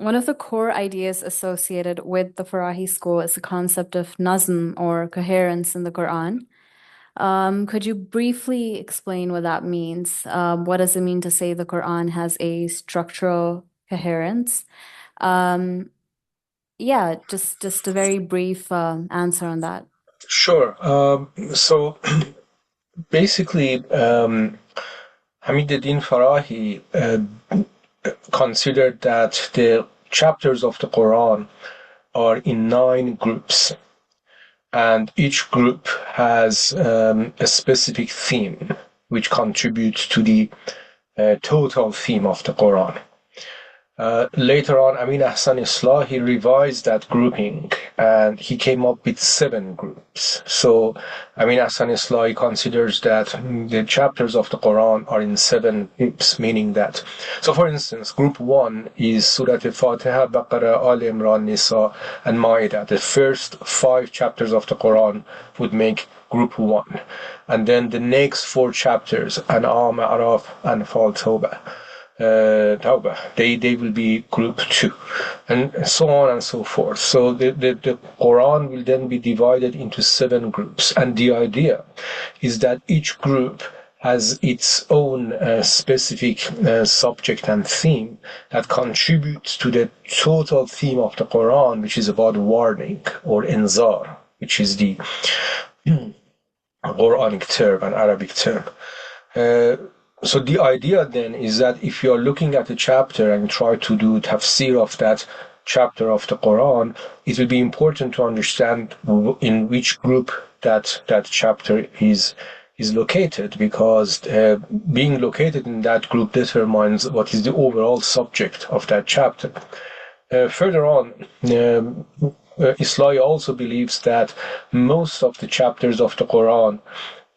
one of the core ideas associated with the Farahi school is the concept of nazm or coherence in the Quran. Could you briefly explain what that means? What does it mean to say the Quran has a structural coherence? Um, yeah, just a very brief answer on that. Sure. So basically, Hamiduddin Farahi considered that the chapters of the Quran are in 9 groups, and each group has a specific theme which contributes to the total theme of the Quran. Later on, Amin Ahsan Islahi revised that grouping and he came up with 7 groups. So, Amin Ahsan Islahi considers that the chapters of the Quran are in 7 groups, meaning that. So, for instance, group 1 is Surah Al-Fatiha, Baqarah, Al Imran, Nisa, and Ma'idah. The first 5 chapters of the Quran would make group 1. And then the next 4 chapters, An'am, Araf, Anfal, Tawbah. Tawbah, they will be group 2, and so on and so forth. So the Quran will then be divided into 7 groups, and the idea is that each group has its own specific subject and theme that contributes to the total theme of the Quran, which is about warning, or inzar, which is the Quranic term, an Arabic term. So the idea then is that if you are looking at a chapter and try to do tafsir of that chapter of the Quran, it will be important to understand in which group that chapter is located, because being located in that group determines what is the overall subject of that chapter. Further on, Islahi also believes that most of the chapters of the Quran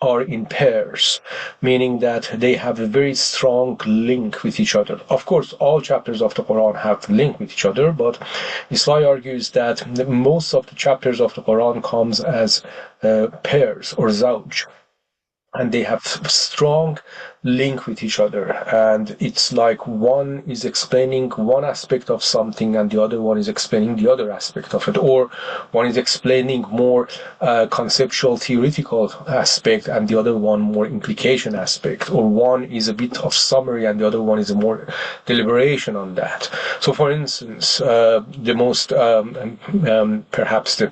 are in pairs, meaning that they have a very strong link with each other. Of course, all chapters of the Quran have link with each other, but Islahi argues that most of the chapters of the Quran comes as pairs or zawj, and they have strong link with each other, and it's like one is explaining one aspect of something and the other one is explaining the other aspect of it, or one is explaining more conceptual theoretical aspect and the other one more implication aspect, or one is a bit of summary and the other one is a more deliberation on that. So for instance, the most perhaps the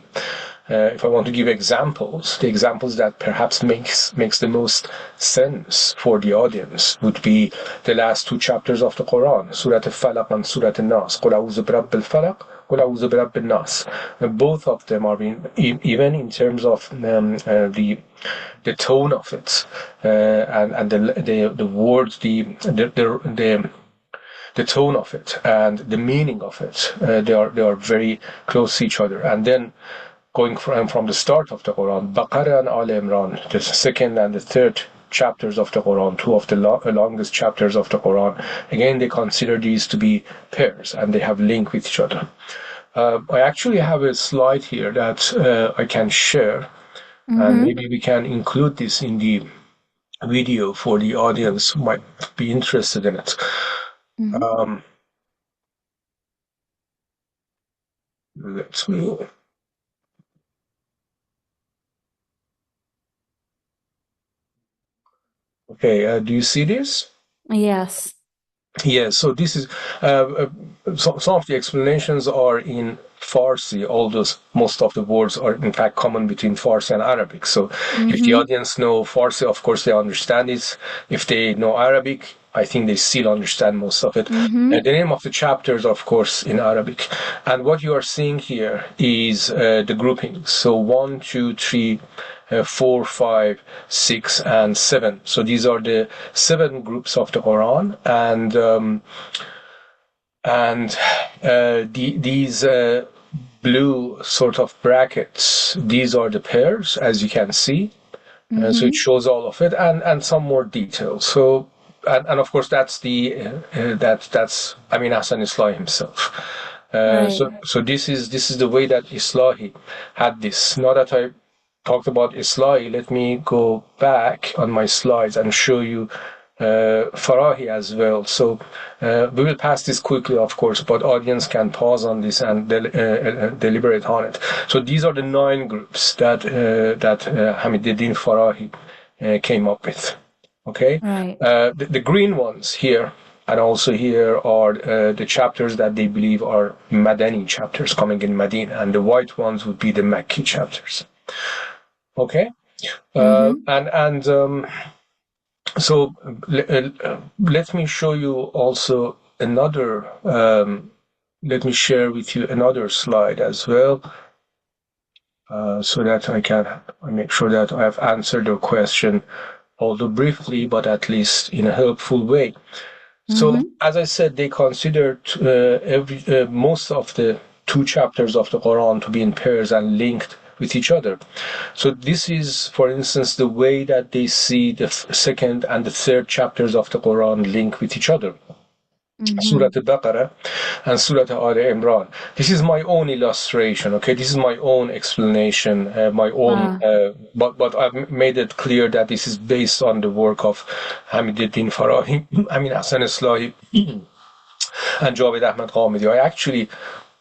if I want to give examples, the examples that perhaps makes the most sense for the audience would be the last 2 chapters of the Quran, Surah Al-Falaq and Surah Al-Nas. قُلْ أَعُوذُ بِرَبِّ الْفَلَقِ قُلْ أَعُوذُ بِرَبِّ النَّاسِ. Both of them are even in terms of the tone of it, and the words, the tone of it and the meaning of it, they are very close to each other. And then going from the start of the Quran, Baqarah and Al Imran, the second and the third chapters of the Quran, 2 of the longest chapters of the Quran, again they consider these to be pairs and they have link with each other. I actually have a slide here that I can share, and Mm-hmm. maybe we can include this in the video for the audience who might be interested in it. Mm-hmm. Let's move. Okay, do you see this? Yes. Yeah, so this is some of the explanations are in Farsi, although most of the words are in fact common between Farsi and Arabic. So if the Mm-hmm. audience know Farsi, of course they understand it. If they know Arabic, I think they still understand most of it. Mm-hmm. The name of the chapters, of course, in Arabic. And what you are seeing here is the grouping. So 1, 2, 3, 4, 5, 6, and 7. So these are the 7 groups of the Quran, and these blue sort of brackets, these are the pairs, as you can see. So it Mm-hmm. shows all of it, and some more details. So and of course that's that's I mean Hassan Islahi himself. Right. So this is the way that Islahi had this. Now that I talked about Islahi, let me go back on my slides and show you Farahi as well. So we will pass this quickly, of course, but audience can pause on this and deliberate on it. So these are the 9 groups that Hamiduddin Farahi came up with. Okay, Right. the green ones here and also here are the chapters that they believe are Madani chapters coming in Medina, and the white ones would be the Makki chapters. Okay, so let me show you also another. Let me share with you another slide as well, so that I make sure that I have answered your question, although briefly, but at least in a helpful way. So, as I said, they considered most of the 2 chapters of the Quran to be in pairs and linked with each other. So this is, for instance, the way that they see the second and the third chapters of the Quran link with each other. Surah Al-Baqarah and Surah Al Imran. This is my own illustration, okay? This is my own explanation, my own, but I've made it clear that this is based on the work of Hamiduddin Farahi, Amin Ahsan Islahi, and Javed Ahmad Ghamidi. I actually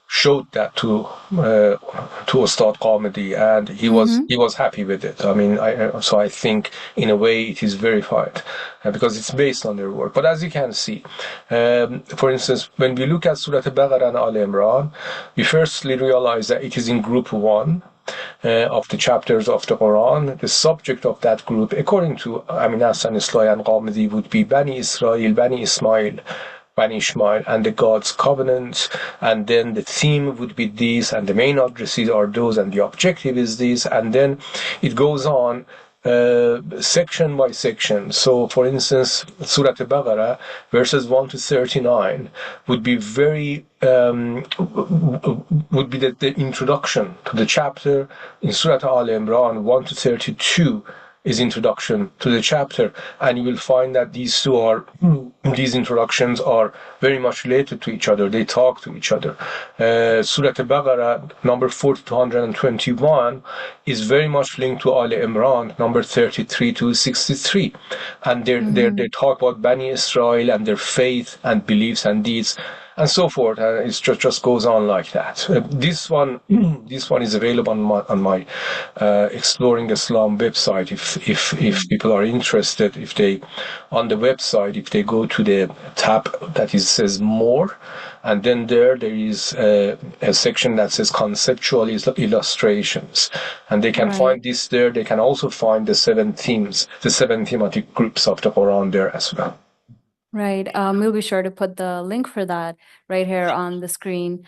showed that to Ustad Ghamidi, and he was happy with it. I mean, so I think in a way it is verified because it's based on their work. But as you can see, for instance, when we look at Surah Al-Baqarah and Al Imran, we firstly realize that it is in group 1 of the chapters of the Quran. The subject of that group, according to Amin Hassan Islahi and Ghamidi, would be Bani Israel, Bani Ismail, Bani Ishmael, and the God's covenant, and then the theme would be these, and the main addresses are those, and the objective is this, and then it goes on section by section. So, for instance, Surah Al-Baqarah, verses 1 to 39, would be the introduction to the chapter. In Surah Al Imran, 1 to 32 is introduction to the chapter, and you will find that these introductions are very much related to each other. They talk to each other. Surah Al-Baqarah, number 40 to 121, is very much linked to Al Imran, number 33 to 63, and they talk about Bani Israel and their faith and beliefs and deeds, and so forth. It just goes on like that. This one is available on my Exploring Islam website. If people are interested, on the website, if they go to the tab that says More, and then there is a section that says Conceptual illustrations, and they can find this there. They can also find the 7 themes, the 7 thematic groups of the Quran there as well. Right. We'll be sure to put the link for that right here on the screen.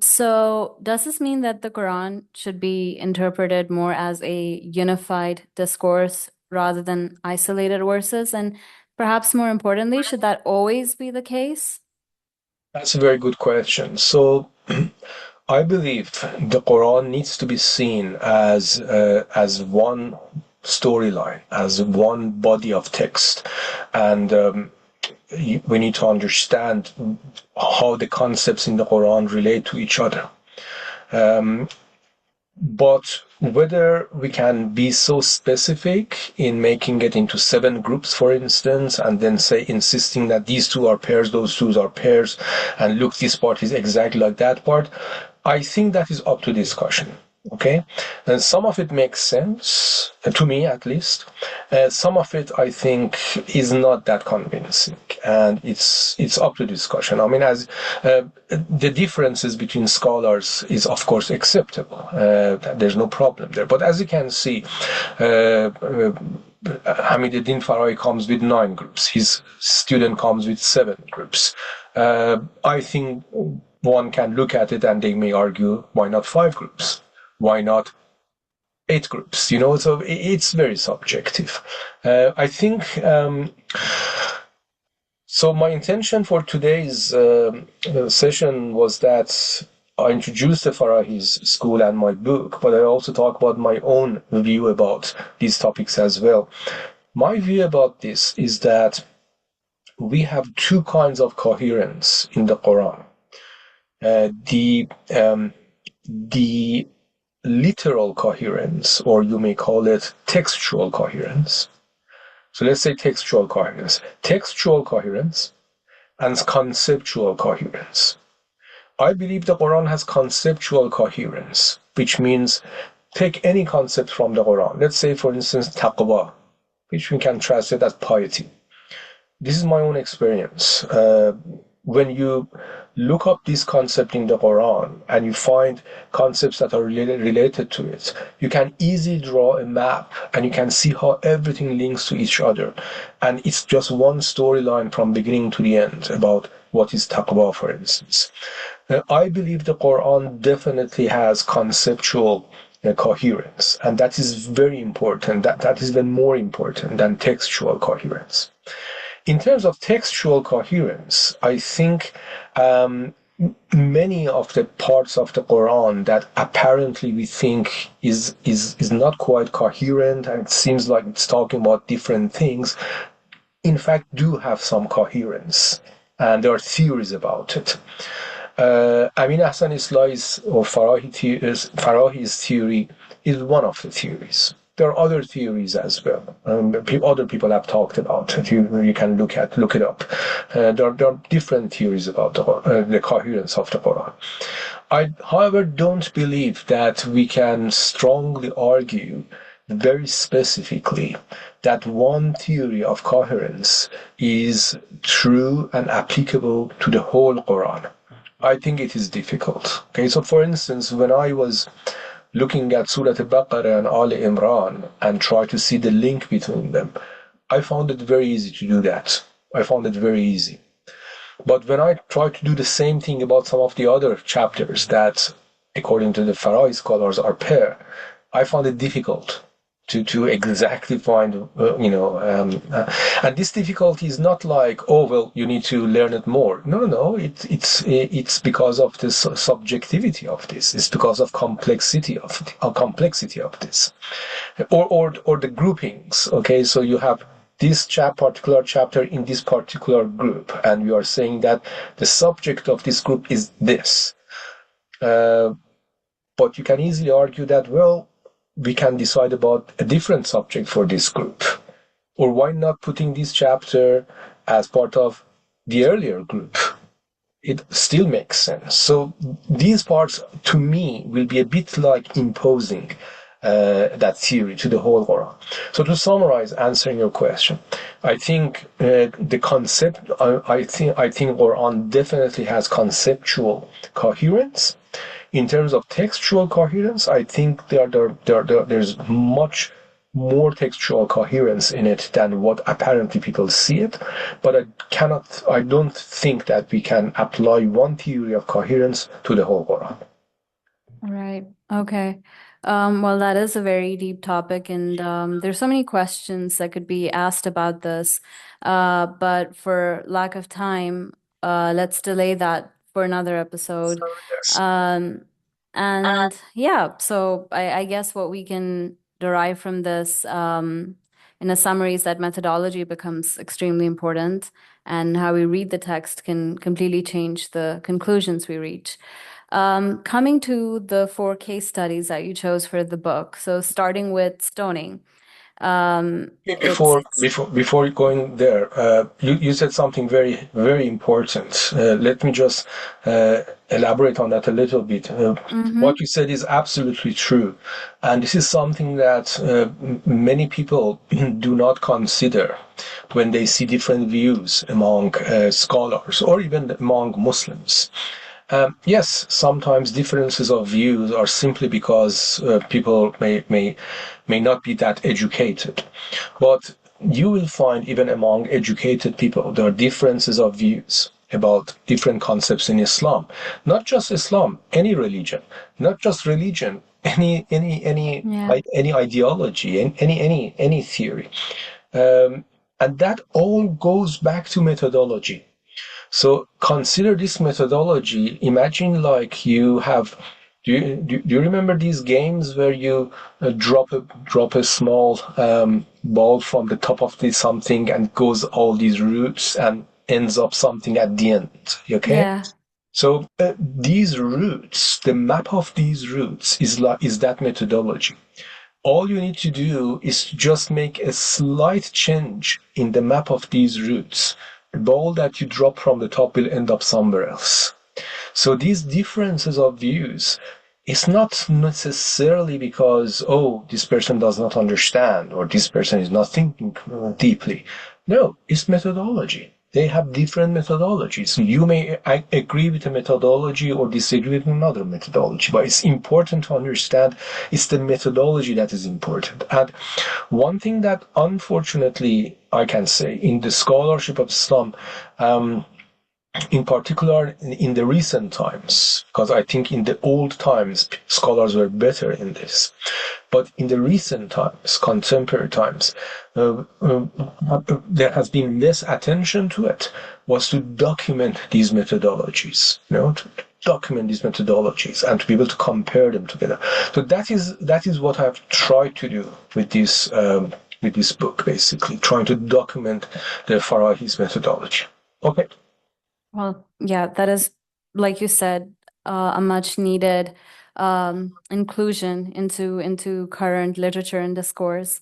So does this mean that the Quran should be interpreted more as a unified discourse rather than isolated verses? And perhaps more importantly, should that always be the case? That's a very good question. So I believe the Quran needs to be seen as one storyline, as one body of text, and we need to understand how the concepts in the Quran relate to each other. But whether we can be so specific in making it into 7 groups, for instance, and then insisting that these 2 are pairs, those 2 are pairs, and look, this part is exactly like that part, I think that is up to discussion. Okay, and some of it makes sense to me, at least. Some of it, I think, is not that convincing, and it's up to discussion. I mean, as the differences between scholars is, of course, acceptable. There's no problem there. But as you can see, Hamiduddin Farahi comes with 9 groups. His student comes with 7 groups. I think one can look at it and they may argue, why not 5 groups? Why not 8 groups? So it's very subjective. I think, so my intention for today's session was that I introduced the Farahi School and my book, but I also talk about my own view about these topics as well. My view about this is that we have 2 kinds of coherence in the Quran. The literal coherence, or you may call it textual coherence. So let's say textual coherence. Textual coherence and conceptual coherence. I believe the Quran has conceptual coherence, which means take any concept from the Quran. Let's say, for instance, taqwa, which we can translate as piety. This is my own experience. When you look up this concept in the Quran and you find concepts that are related to it, you can easily draw a map and you can see how everything links to each other. And it's just one storyline from beginning to the end about what is taqwa, for instance. I believe the Quran definitely has conceptual coherence, and that is very important. That is even more important than textual coherence. In terms of textual coherence, I think many of the parts of the Quran that apparently we think is not quite coherent and it seems like it's talking about different things, in fact do have some coherence, and there are theories about it. Amin Ahsan Islahi's or Farahi's theory is one of the theories. There are other theories as well. Other people have talked about it. You can look it up. There are different theories about the coherence of the Quran. I, however, don't believe that we can strongly argue very specifically that one theory of coherence is true and applicable to the whole Quran. I think it is difficult. Okay, so for instance, when I was looking at Surah Al-Baqarah and Ali Imran and try to see the link between them, I found it very easy to do that. I found it very easy. But when I try to do the same thing about some of the other chapters that, according to the Farahi scholars, are pair, I found it difficult to exactly find, and this difficulty is not like, oh, well, you need to learn it more. No, it's because of the subjectivity of this. It's because of complexity of this, or the groupings. Okay, so you have this particular chapter in this particular group, and you are saying that the subject of this group is this. But you can easily argue that, well, we can decide about a different subject for this group. Or why not putting this chapter as part of the earlier group? It still makes sense. So these parts, to me, will be a bit like imposing that theory to the whole Quran. So to summarize, answering your question, I think the concept, I think Quran definitely has conceptual coherence. In terms of textual coherence, I think there's much more textual coherence in it than what apparently people see it. But I don't think that we can apply one theory of coherence to the whole Quran. Right. Okay. Well, that is a very deep topic, and there's so many questions that could be asked about this. But for lack of time, let's delay that for another episode. Yes. And yeah, so I guess what we can derive from this in a summary is that methodology becomes extremely important, and how we read the text can completely change the conclusions we reach. Coming to the 4 case studies that you chose for the book, so starting with stoning. Before going there, you said something very, very important. Let me just elaborate on that a little bit. What you said is absolutely true. And this is something that many people do not consider when they see different views among scholars or even among Muslims. Yes, sometimes differences of views are simply because people may not be that educated. But you will find even among educated people, there are differences of views about different concepts in Islam. Not just Islam, any religion. Not just religion, any ideology, any theory. And that all goes back to methodology. So consider this methodology. Imagine like you have. Do you remember these games where you drop a small ball from the top of this something and goes all these routes and ends up something at the end? Okay. Yeah. So these routes, the map of these routes is that methodology. All you need to do is to just make a slight change in the map of these routes. The ball that you drop from the top will end up somewhere else. So these differences of views, it's not necessarily because, oh, this person does not understand or this person is not thinking deeply. No, it's methodology. They have different methodologies. You may agree with a methodology or disagree with another methodology, but it's important to understand it's the methodology that is important. And one thing that unfortunately I can say in the scholarship of Islam, in particular in the recent times, because I think in the old times scholars were better in this, but in the recent times, contemporary times, there has been less attention to it, was to document these methodologies, to document these methodologies and to be able to compare them together. So that is what I've tried to do with this book, basically trying to document the Farahi's methodology. Okay. Well, yeah, that is, like you said, a much needed inclusion into current literature and discourse.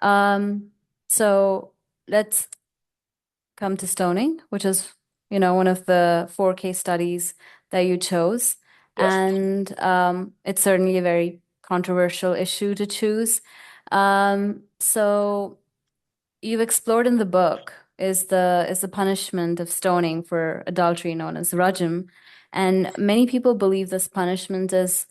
So let's come to stoning, which is, one of the 4 case studies that you chose. Yes. And it's certainly a very controversial issue to choose. So you've explored in the book is the punishment of stoning for adultery known as rajm. And many people believe this punishment is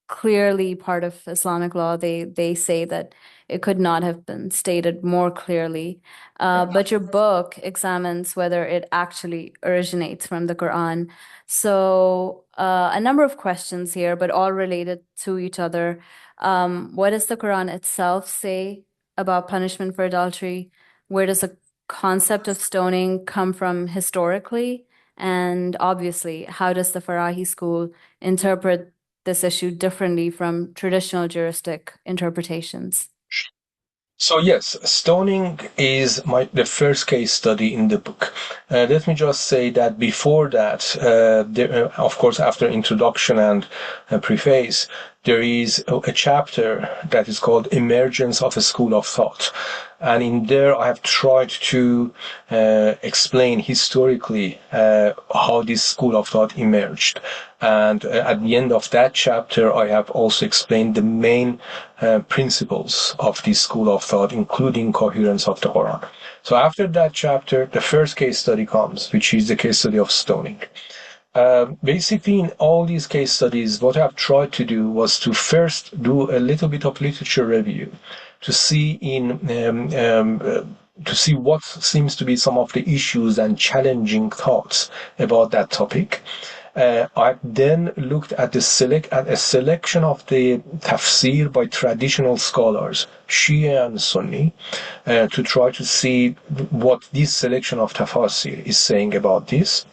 clearly part of Islamic law. They say that it could not have been stated more clearly. But your book examines whether it actually originates from the Quran. So a number of questions here, but all related to each other. What does the Quran itself say about punishment for adultery? Where does the concept of stoning come from historically? And obviously, how does the Farahi school interpret this issue differently from traditional juristic interpretations? So yes, stoning is the first case study in the book. Let me just say that before that, of course, after introduction and preface, there is a chapter that is called Emergence of a School of Thought. And in there, I have tried to explain historically how this school of thought emerged. And at the end of that chapter, I have also explained the main principles of this school of thought, including coherence of the Quran. So after that chapter, the first case study comes, which is the case study of stoning. Basically, in all these case studies, what I've tried to do was to first do a little bit of literature review to see to see what seems to be some of the issues and challenging thoughts about that topic. I then looked at a selection of the tafsir by traditional scholars, Shia and Sunni, to try to see what this selection of tafsir is saying about this.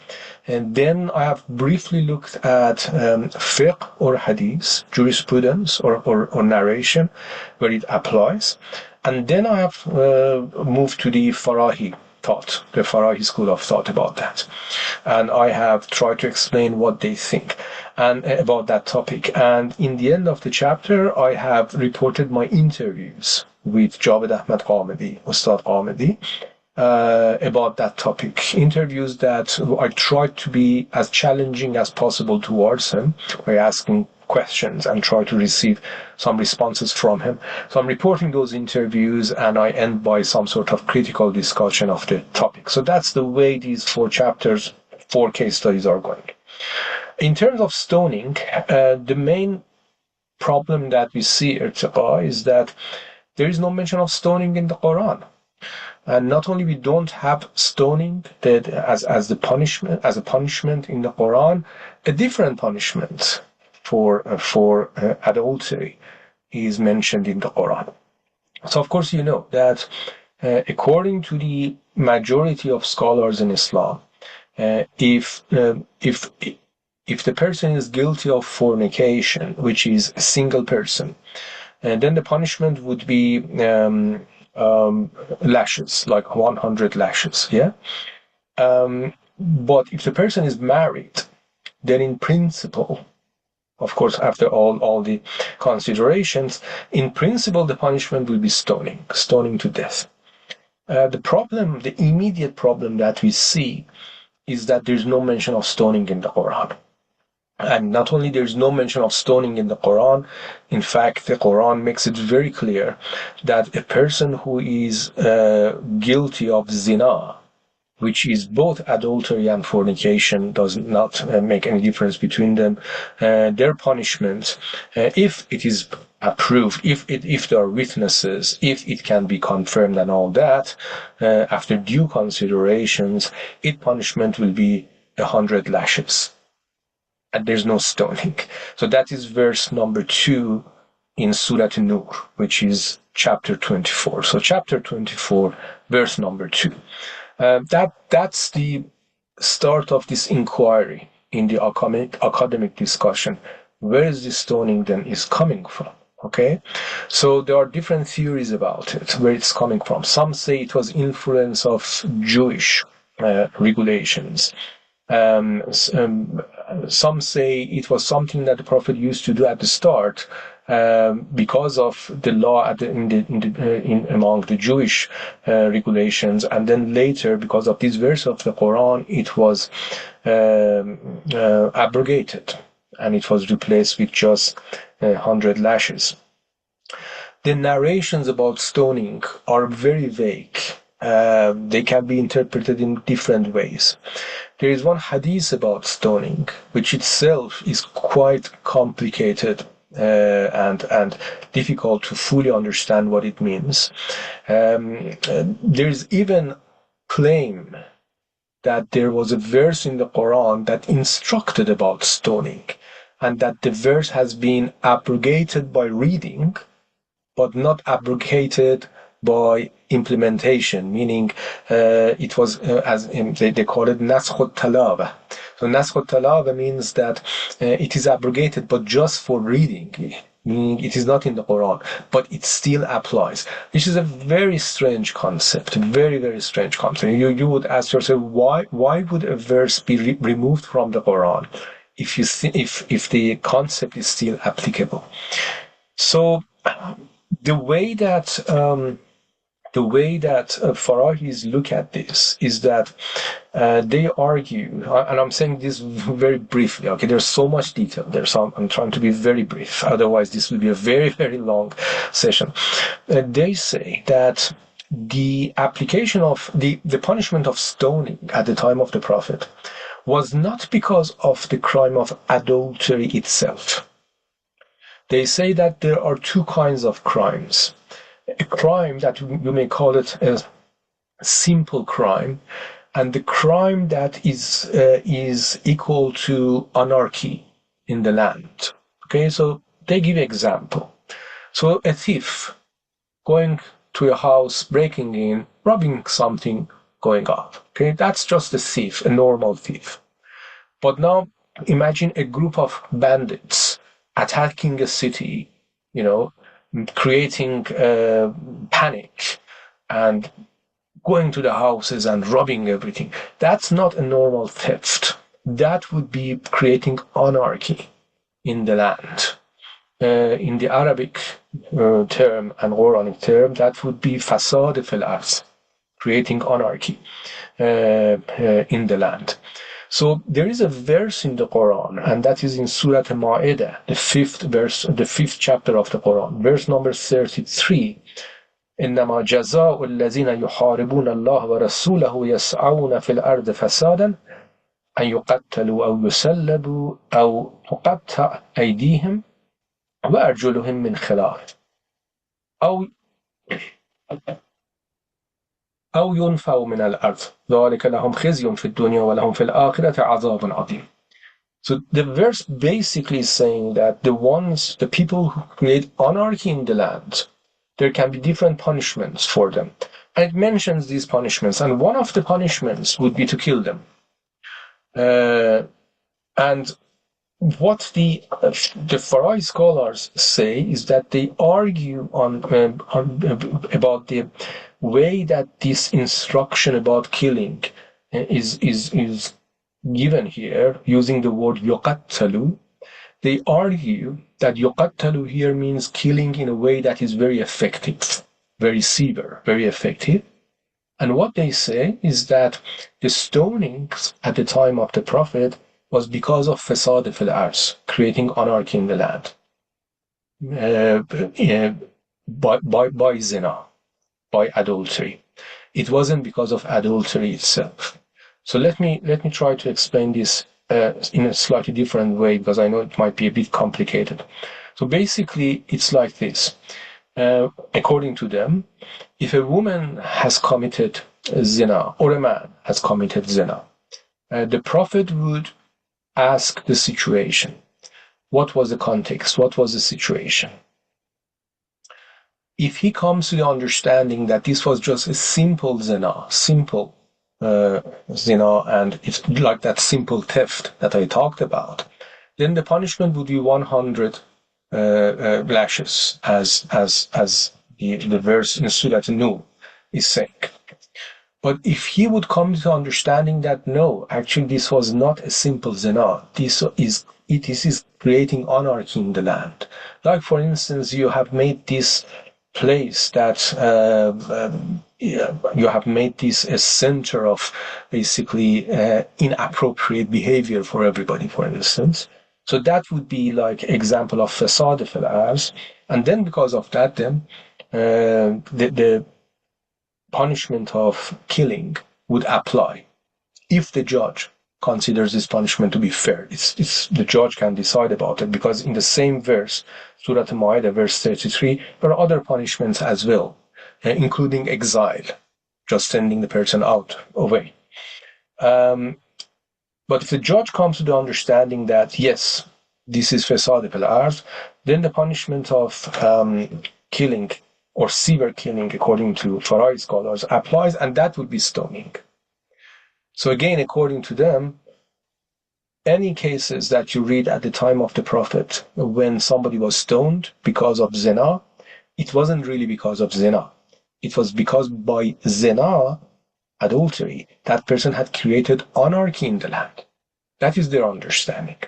And then I have briefly looked at fiqh or hadith, jurisprudence or narration, where it applies. And then I have moved to the Farahi thought, the Farahi school of thought about that. And I have tried to explain what they think and about that topic. And in the end of the chapter, I have reported my interviews with Javed Ahmed Qamedi, Ustad Qamedi, about that topic. Interviews that I tried to be as challenging as possible towards him by asking questions and try to receive some responses from him. So I'm reporting those interviews and I end by some sort of critical discussion of the topic. So that's the way these 4 chapters, 4 case studies are going. In terms of stoning, the main problem that we see, Irtiga, is that there is no mention of stoning in the Quran. And not only we don't have stoning that as a punishment in the Quran, a different punishment for adultery is mentioned in the Quran. So of course you know that according to the majority of scholars in Islam, if the person is guilty of fornication, which is a single person, then the punishment would be lashes, like 100 lashes, yeah? But if the person is married, then in principle, of course, after all the considerations, in principle, the punishment will be stoning to death. The immediate problem that we see is that there's no mention of stoning in the Quran. And not only there's no mention of stoning in the Quran, in fact, the Quran makes it very clear that a person who is guilty of zina, which is both adultery and fornication, does not make any difference between them. Their punishment, if it is approved, if there are witnesses, if it can be confirmed and all that, after due considerations, its punishment will be 100 lashes. And there's no stoning. So that is verse number 2 in Surah An-Nur, which is chapter 24. So chapter 24, verse number 2. That's the start of this inquiry in the academic discussion. Where is the stoning then is coming from? Okay, so there are different theories about it, where it's coming from. Some say it was influence of Jewish regulations. Some say it was something that the Prophet used to do at the start because of the law among the Jewish regulations, and then later, because of this verse of the Quran, it was abrogated and it was replaced with just 100 lashes. The narrations about stoning are very vague. They can be interpreted in different ways. There is one hadith about stoning, which itself is quite complicated and difficult to fully understand what it means. There is even claim that there was a verse in the Quran that instructed about stoning, and that the verse has been abrogated by reading, but not abrogated by implementation, meaning it was as they call it naskh talaba. So naskh talaba means that it is abrogated, but just for reading, meaning it is not in the Quran, but it still applies. This is a very strange concept, very, very strange concept. You would ask yourself, why would a verse be removed from the Quran if the concept is still applicable? So the way that Farahis look at this is that they argue, and I'm saying this very briefly. Okay, there's so much detail there, so I'm trying to be very brief. Otherwise, this will be a very, very long session. They say that the application of the punishment of stoning at the time of the Prophet was not because of the crime of adultery itself. They say that there are two kinds of crimes. A crime that you may call it a simple crime, and the crime that is equal to anarchy in the land. Okay, so they give example. So a thief going to a house, breaking in, robbing something, going off. Okay, that's just a thief, a normal thief. But now imagine a group of bandits attacking a city, creating panic and going to the houses and robbing everything. That's not a normal theft. That would be creating anarchy in the land. In the Arabic term and Quranic term, that would be fasad fil ard, creating anarchy in the land. So there is a verse in the Quran, and that is in Surah Al-Ma'idah, the fifth chapter of the Quran, verse number 33. إنما جزاء الذين يحاربون الله ورسوله يسعون في الأرض فسادا أن يقتلوا أو يسلبوا أو تقطع أيديهم وأرجلهم من خلاف أو ينفوا من الأرض ذلك لهم خزي في الدنيا ولهم في الآخرة عذاب عظيم. So the verse basically is saying that the people who create anarchy in the land, there can be different punishments for them. And it mentions these punishments, and one of the punishments would be to kill them. And what the Farahi scholars say is that they argue about the way that this instruction about killing is given here, using the word yuqattalu, they argue that yuqattalu here means killing in a way that is very effective, very severe, very effective. And what they say is that the stonings at the time of the Prophet was because of fasad fil ars, creating anarchy in the land, by zina, by adultery. It wasn't because of adultery itself. So let me try to explain this in a slightly different way because I know it might be a bit complicated. So basically, it's like this. According to them, if a woman has committed zina or a man has committed zina, the Prophet would ask the situation. What was the context? What was the situation? If he comes to the understanding that this was just a simple zina, and it's like that simple theft that I talked about, then the punishment would be 100 lashes, as the verse in Surah An-Nur is saying. But if he would come to understanding that no, actually this was not a simple zina, this is creating anarchy in the land. Like for instance, you have made this place that you have made this a center of basically inappropriate behavior for everybody, for instance. So that would be like example of fasad fil ars, and then because of that, then the punishment of killing would apply if the judge considers this punishment to be fair. It's the judge can decide about it because in the same verse, Surah Al-Ma'idah, verse 33, there are other punishments as well, including exile, just sending the person out away. But if the judge comes to the understanding that yes, this is fasad fil ars, then the punishment of killing or severe killing, according to Farahi scholars, applies, and that would be stoning. So again, according to them, any cases that you read at the time of the Prophet when somebody was stoned because of zina, it wasn't really because of zina. It was because by zina, adultery, that person had created anarchy in the land. That is their understanding.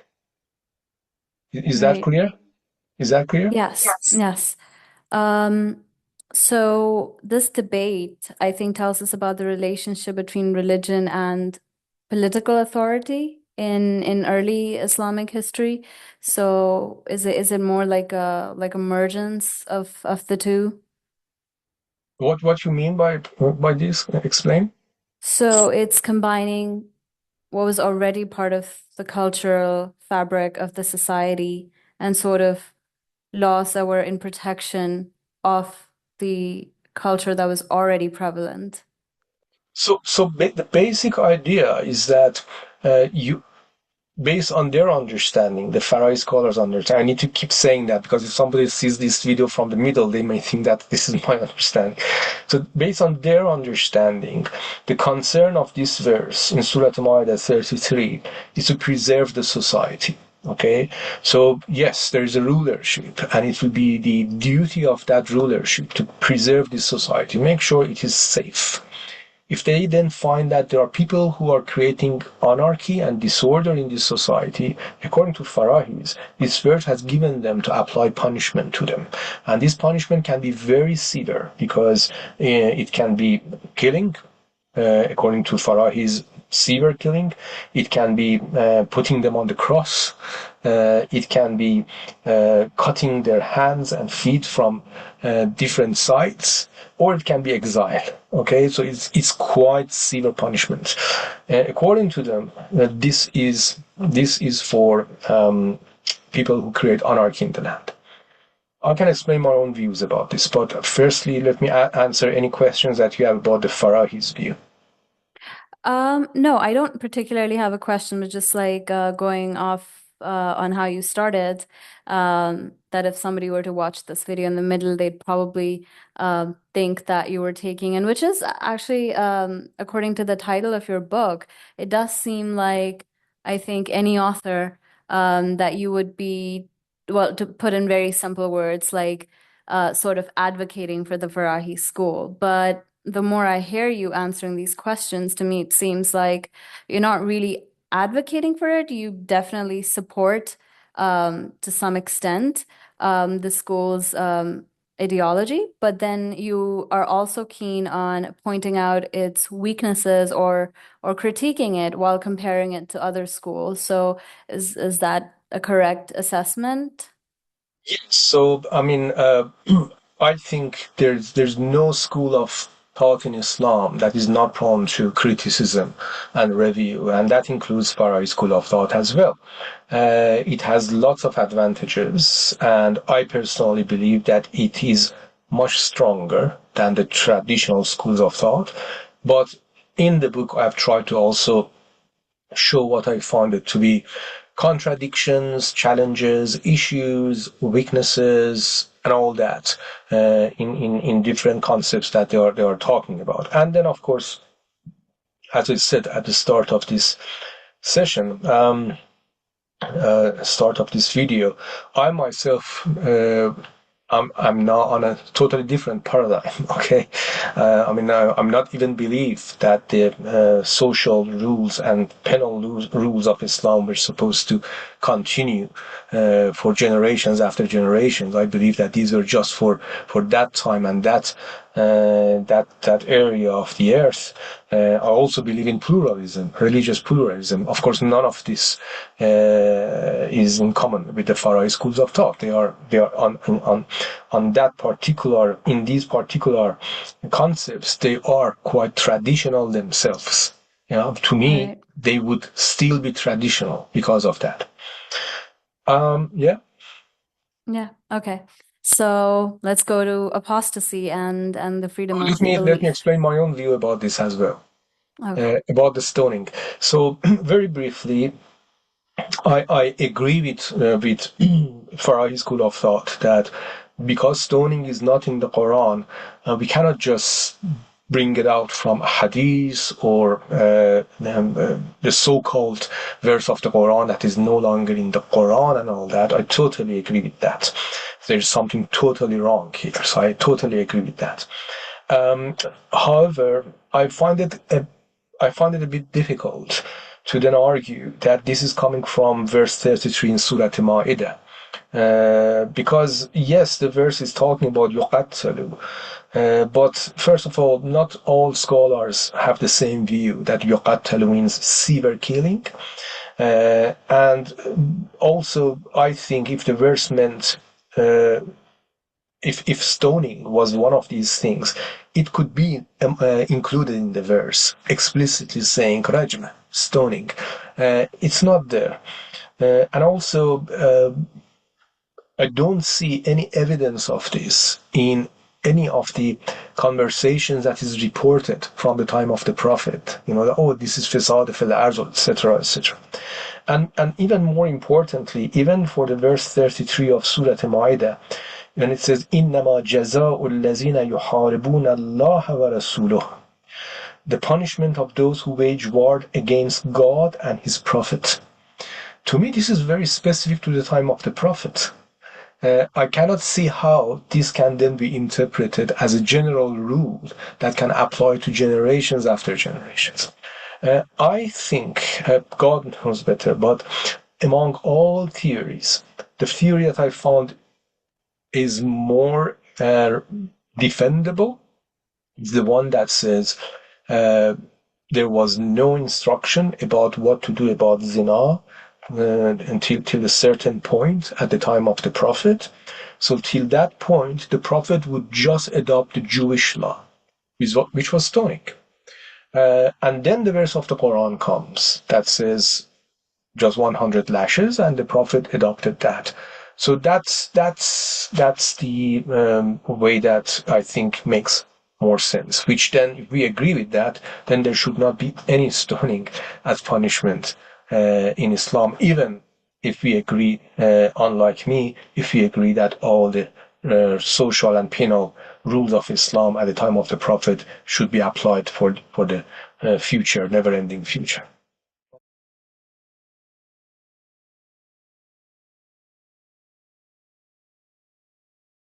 Is that Right. clear? Is that clear? Yes. Yes. Um, so this debate, I think, tells us about the relationship between religion and political authority in early Islamic history. So is it more like a mergence of the two? What you mean by this? Explain. So it's combining what was already part of the cultural fabric of the society and sort of laws that were in protection of the culture that was already prevalent. The basic idea is that you based on their understanding, the Farahi scholars understand. I need to keep saying that because if somebody sees this video from the middle, they may think that this is my understanding. So based on their understanding, the concern of this verse in Surah Al-Ma'idah 33 is to preserve the society. Okay, so yes, there is a rulership, and it will be the duty of that rulership to preserve this society, make sure it is safe. If they then find that there are people who are creating anarchy and disorder in this society, according to Farahis, this verse has given them to apply punishment to them. And this punishment can be very severe because it can be killing, according to Farahi's severe killing. It can be putting them on the cross. It can be cutting their hands and feet from different sides, or it can be exile. Okay, so it's quite severe punishment. According to them, this is for people who create anarchy in the land. I can explain my own views about this, but firstly, let me answer any questions that you have about the Farahi's view. No, I don't particularly have a question, but just like going off on how you started, that if somebody were to watch this video in the middle, they'd probably think that you were taking, and which is actually, according to the title of your book, it does seem like I think any author that you would be, well, to put in very simple words, like sort of advocating for the Farahi school. But the more I hear you answering these questions, to me, it seems like you're not really advocating for it. You definitely support to some extent, the school's ideology, but then you are also keen on pointing out its weaknesses or critiquing it while comparing it to other schools. So is that a correct assessment? So, I mean, I think there's no school of thought in Islam that is not prone to criticism and review, and that includes Farahi School of Thought as well. It has lots of advantages, and I personally believe that it is much stronger than the traditional schools of thought. But in the book, I've tried to also show what I found it to be contradictions, challenges, issues, weaknesses, and all that in different concepts that they are talking about. And then, of course, as I said at the start of this session, start of this video, I myself I'm now on a totally different paradigm. Okay, I mean, I'm not even believe that the social rules and penal rules of Islam were supposed to continue for generations after generations. I believe that these were just for that time and that area of the earth. I also believe in pluralism, religious pluralism. Of course, none of this is in common with the Farahi schools of thought. They are on that particular, in these particular concepts, they are quite traditional themselves. To me, Right. they would still be traditional because of that. Yeah. Yeah. Okay. So let's go to apostasy and the freedom Let of me belief. explain my own view about this as well. Okay. About the stoning. So very briefly, I agree with Farahi school of thought that because stoning is not in the Quran, we cannot just bring it out from hadith or the so-called verse of the Quran that is no longer in the Quran and all that. I totally agree with that. There's something totally wrong here, so I totally agree with that. However, I find it a bit difficult to then argue that this is coming from verse 33 in Surah Ma'idah. Because yes, the verse is talking about yuqattalu, but first of all, not all scholars have the same view that yuqattalu means severe killing. And also, I think if the verse meant if stoning was one of these things, it could be included in the verse, explicitly saying rajm, stoning. It's not there. And also, I don't see any evidence of this in any of the conversations that is reported from the time of the Prophet. Oh, this is fasad fil arz, etc., etc. And even more importantly, even for the verse 33 of Surah Ma'idah, when it says, إِنَّمَا جَزَاءُ الَّذِينَ يُحَارِبُونَ اللَّهَ وَرَسُولُهُ, the punishment of those who wage war against God and His Prophet. To me, this is very specific to the time of the Prophet. I cannot see how this can then be interpreted as a general rule that can apply to generations after generations. I think, God knows better, but among all theories, the theory that I found is more defendable is the one that says there was no instruction about what to do about zina until a certain point at the time of the Prophet. So till that point, the Prophet would just adopt the Jewish law, which was stoning. And then the verse of the Quran comes that says just 100 lashes, and the Prophet adopted that. So that's the way that I think makes more sense. Which then, if we agree with that, then there should not be any stoning as punishment in Islam, even if we agree, unlike me, if we agree that all the social and penal rules of Islam at the time of the Prophet should be applied for the future, never-ending future.